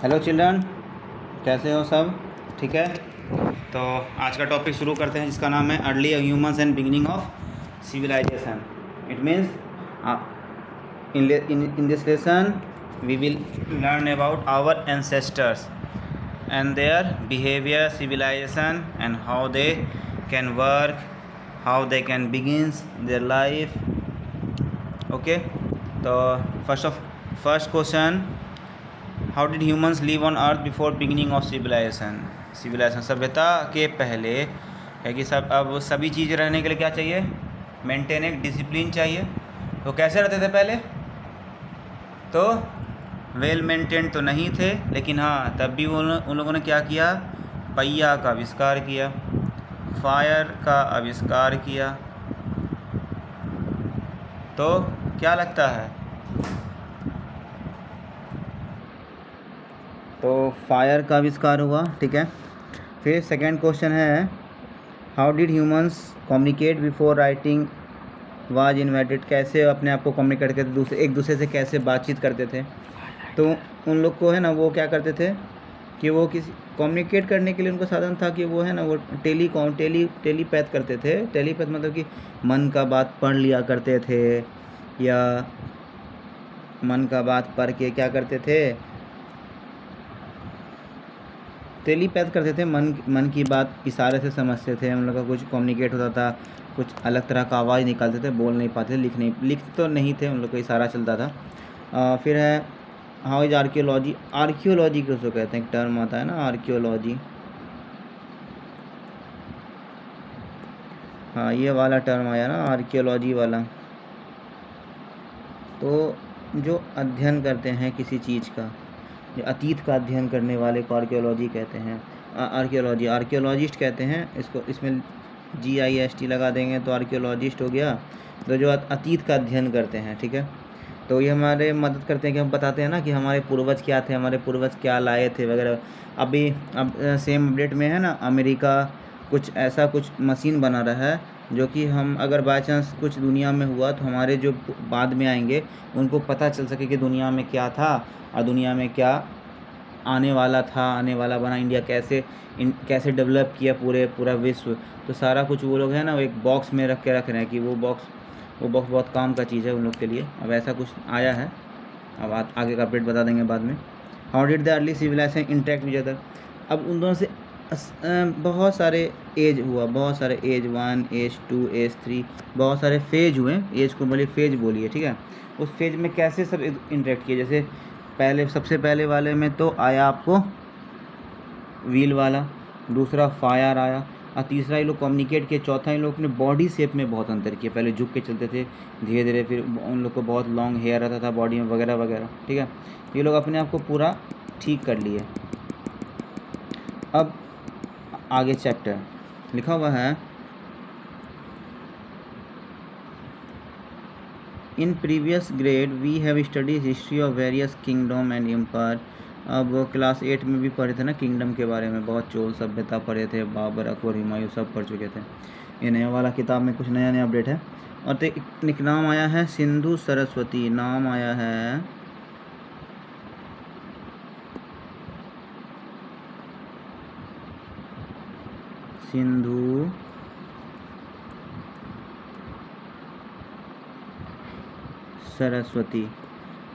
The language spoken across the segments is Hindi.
हेलो चिल्ड्रन, कैसे हो सब? ठीक है। तो आज का टॉपिक शुरू करते हैं जिसका नाम है early humans and beginning of civilization. It means in this lesson we will learn about our ancestors and their behavior, civilization, and how they can work, how they can begin their life. Okay, तो first question, how did humans live on earth before beginning of civilization सभ्यता के पहले है कि सब अब सभी चीज़ रहने के लिए क्या चाहिए? मेंटेन एक डिसिप्लिन चाहिए। तो कैसे रहते थे पहले? तो वेल मेंटेन तो नहीं थे, लेकिन हाँ तब भी उन लोगों ने क्या किया? पहिया का आविष्कार किया, फायर का आविष्कार किया। तो क्या लगता है? तो फायर का आविष्कार हुआ, ठीक है। फिर सेकंड क्वेश्चन है, how did humans communicate before writing was invented. कैसे अपने आप को कम्युनिकेट करते, एक दूसरे से कैसे बातचीत करते थे? तो उन लोग को है ना, वो क्या करते थे कि वो किसी कम्युनिकेट करने के लिए उनको साधन था कि वो है ना, वो टेलीपैथ करते थे। टेलीपैथ मतलब कि मन का बात पढ़ लिया करते थे, या मन का बात पढ़ के क्या करते थे? टेलीपैथ करते थे। मन की बात इशारे से समझते थे। उन लोग का कुछ कम्युनिकेट होता था, कुछ अलग तरह का आवाज़ निकालते थे, बोल नहीं पाते, लिख तो नहीं थे, उन लोग का इशारा चलता था। फिर है, हाउ इज आर्कियोलॉजी। आर्कियोलॉजी किसको कहते हैं? एक टर्म आता है ना, आर्कियोलॉजी। हाँ, ये वाला टर्म आया ना, आर्कियोलॉजी वाला। तो जो अध्ययन करते हैं किसी चीज़ का, जो अतीत का अध्ययन करने वाले को आर्कियोलॉजी कहते हैं। आर्कियोलॉजिस्ट कहते हैं इसको। इसमें GIST लगा देंगे तो आर्कियोलॉजिस्ट हो गया। तो जो अतीत का अध्ययन करते हैं, ठीक है। तो ये हमारे मदद करते हैं कि हम बताते हैं ना कि हमारे पूर्वज क्या थे, हमारे पूर्वज क्या लाए थे वगैरह। अब सेम अपडेट में है ना, अमेरिका कुछ ऐसा कुछ मशीन बना रहा है जो कि हम अगर बाई चांस कुछ दुनिया में हुआ तो हमारे जो बाद में आएंगे उनको पता चल सके कि दुनिया में क्या था और दुनिया में क्या आने वाला था, आने वाला बना। इंडिया कैसे डेवलप किया पूरा विश्व। तो सारा कुछ वो लोग है ना, वो एक बॉक्स में रख रहे हैं कि वो बॉक्स बहुत काम का चीज़ है उन लोग के लिए। अब ऐसा कुछ आया है, अब आगे का अपडेट बता देंगे बाद में। How did the early civilization interact with other. अब उन दोनों से बहुत सारे एज हुआ, बहुत सारे एज 1, एज 2, एज 3, बहुत सारे फेज हुए। एज को बोलिए फेज बोलिए, ठीक है। उस फेज में कैसे सब इंटरेक्ट किए? जैसे सबसे पहले वाले में तो आया आपको व्हील वाला, दूसरा फायर आया, और तीसरा ये लोग कम्युनिकेट किए, चौथा इन लोग अपने बॉडी शेप में बहुत अंतर किया। पहले झुक के चलते थे, धीरे धीरे फिर उन लोग को बहुत लॉन्ग हेयर रहता था बॉडी में वगैरह वगैरह, ठीक है। ये लोग अपने आप को पूरा ठीक कर लिए। अब आगे चैप्टर लिखा हुआ है, in previous grade we have studies history of various kingdom and empire. अब क्लास 8 में भी पढ़े थे ना किंगडम के बारे में, बहुत चोल सभ्यता पढ़े थे, बाबर, अकबर, हुमायूं सब पढ़ चुके थे। ये नया वाला किताब में कुछ नया नया अपडेट है। और एक नाम आया है सिंधु सरस्वती, नाम आया है सिंधु सरस्वती।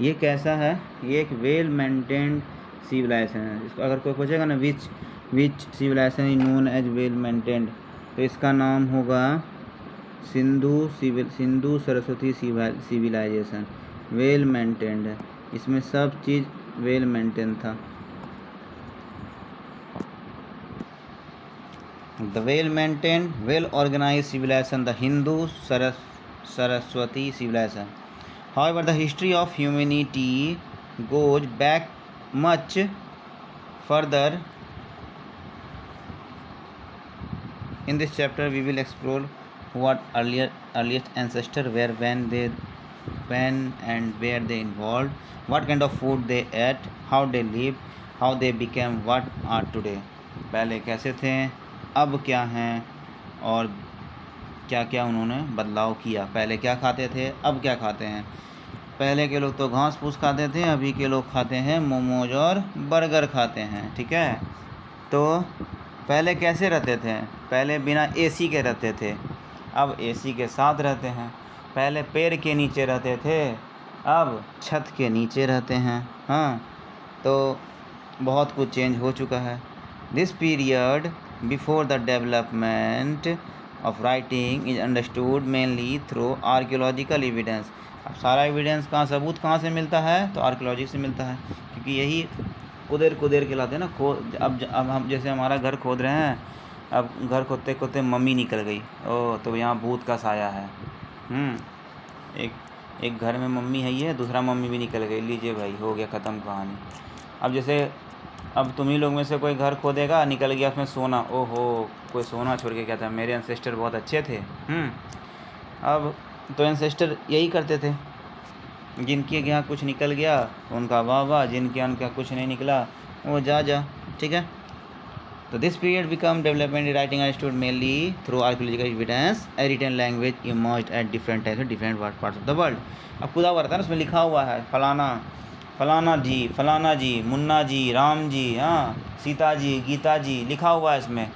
ये कैसा है? ये एक वेल मेंटेन्ड सिविलाइजेशन है। इसको अगर कोई पूछेगा ना which civilization is known as well maintained, तो इसका नाम होगा Sindhu Saraswati civilization. Well maintained है, इसमें सब चीज़ वेल मेंटेन था। The well maintained well organise civilization, the Hindu Saraswati civilization. However, the history of humanity goes back much further. In this chapter, we will explore what earliest ancestors were, when and where they evolved, what kind of food they ate, how they lived, how they became what are today. पहले कैसे थे, अब क्या हैं, और क्या क्या उन्होंने बदलाव किया। पहले क्या खाते थे, अब क्या खाते हैं। पहले के लोग तो घास फूस खाते थे, अभी के लोग खाते हैं मोमोज और बर्गर खाते हैं, ठीक है। तो पहले कैसे रहते थे? पहले बिना एसी के रहते थे, अब एसी के साथ रहते हैं। पहले पेड़ के नीचे रहते थे, अब छत के नीचे रहते हैं। हाँ, तो बहुत कुछ चेंज हो चुका है। This period before the development of writing is understood mainly through archaeological evidence. अब सारा एविडेंस कहाँ, सबूत कहाँ से मिलता है? तो आर्कियोलॉजी से मिलता है, क्योंकि यही कुदेर कहलाते हैं ना। अब हम जैसे हमारा घर खोद रहे हैं, अब घर खोदते खोदते मम्मी निकल गई, ओह तो यहाँ भूत का साया है। एक घर में मम्मी है, ये दूसरा मम्मी भी निकल गई, लीजिए भाई हो गया ख़त्म कहानी। अब जैसे अब तुम ही लोग में से कोई घर खोदेगा, निकल गया उसमें सोना, ओहो कोई सोना छोड़ के क्या था, मेरे एंसेस्टर बहुत अच्छे थे। अब तो एंसेस्टर यही करते थे, जिनके यहाँ कुछ निकल गया उनका वाह वाह, जिनके यहाँ उनका कुछ नहीं निकला वो जा, ठीक है। तो this period become development writing understood mainly through archaeological evidence. A written language emerged at different times में different parts of the world. अब खुदा हुआ रहता है ना, उसमें लिखा हुआ है फलाना जी, मुन्ना जी, राम जी, हाँ सीता जी, गीता जी, लिखा हुआ है इसमें।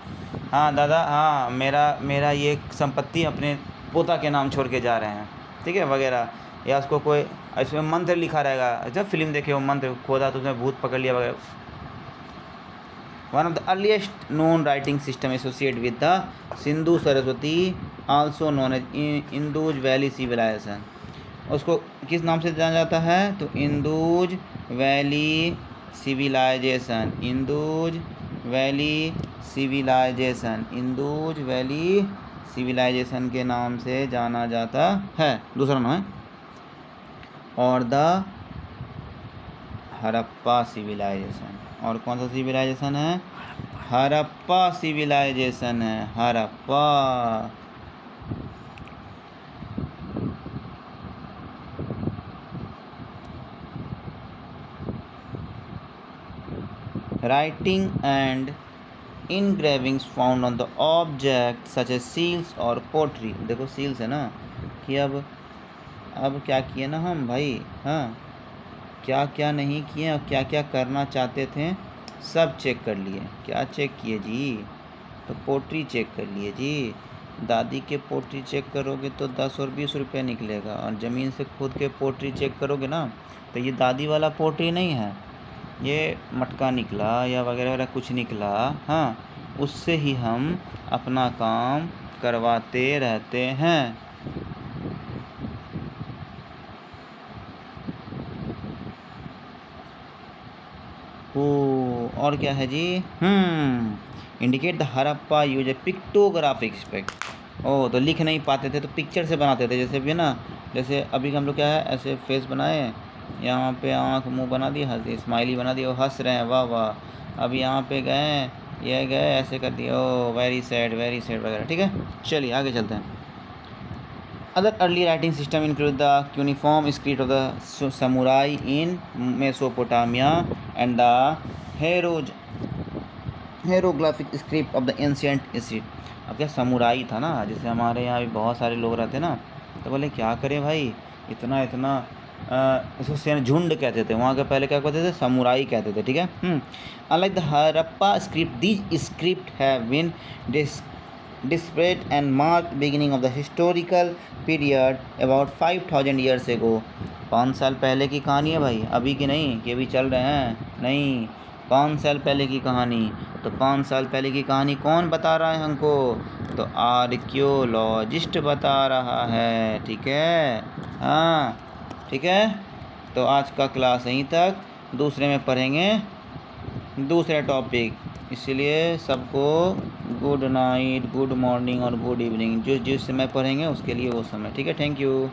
हाँ दादा, हाँ मेरा ये संपत्ति अपने पोता के नाम छोड़ के जा रहे हैं, ठीक है, वगैरह। या उसको कोई इसमें मंत्र लिखा रहेगा, जब फिल्म देखे वो मंत्र खोदा तो उसमें भूत पकड़ लिया वगैरह। One of the earliest known writing system associate with the Sindhu Saraswati also known as Indus valley civilization. उसको किस नाम से जाना जाता है? तो Indus valley civilization, Indus valley civilization के नाम से जाना जाता है। दूसरा नाम है और द हड़प्पा सिविलाइजेशन। और कौन सा सिविलाइजेशन है? हड़प्पा सिविलाइजेशन है, Harappa. Writing and engravings found on the object such as seals और पोट्री। देखो सील्स है ना, कि अब क्या किए ना हम भाई, हाँ क्या क्या नहीं किए और क्या क्या करना चाहते थे सब चेक कर लिए। क्या चेक किए जी? तो पोट्री चेक कर लिए जी। दादी के पोट्री चेक करोगे तो 10 और 20 रुपये निकलेगा, और ज़मीन से खोद के पोट्री चेक करोगे ना तो ये दादी वाला पोट्री नहीं है, ये मटका निकला या वगैरह वगैरह कुछ निकला, हाँ उससे ही हम अपना काम करवाते रहते हैं। और क्या है जी? Indicate the Harappa use a pictographic aspect. तो लिख नहीं पाते थे तो पिक्चर से बनाते थे। जैसे भी ना, जैसे अभी हम लोग क्या है, ऐसे फेस बनाए, यहाँ पे आँख मुंह बना दी, हंसी स्माइली बना दी, वो हंस रहे हैं, वाह वाह। अब यहाँ पे गए, ये गए, ऐसे कर दिया, वेरी सैड वगैरह, ठीक है। चलिए आगे चलते हैं। Other early writing system include the cuneiform script of the samurai in Mesopotamia and the hieroglyphic script of the ancient Egypt. अब क्या समुराई था ना, जैसे हमारे यहाँ भी बहुत सारे लोग रहते ना, तो बोले क्या करें भाई, इतना इसको झुंड कहते थे, वहाँ के पहले क्या कहते थे? समुराई कहते थे, ठीक है। Unlike the Harappa script, these script have been disparate and marked beginning of the historical period about 5000 years ago। 5 साल पहले की कहानी है भाई, अभी की नहीं कि अभी चल रहे हैं, नहीं 5 साल पहले की कहानी। तो 5 साल पहले की कहानी कौन बता रहा है हमको? तो आर्कियोलॉजिस्ट बता रहा है, ठीक है, हाँ ठीक है। तो आज का क्लास यहीं तक, दूसरे में पढ़ेंगे दूसरे टॉपिक। इसलिए सबको गुड नाइट, गुड मॉर्निंग और गुड इवनिंग, जिस समय पढ़ेंगे उसके लिए वो समय, ठीक है। Thank you.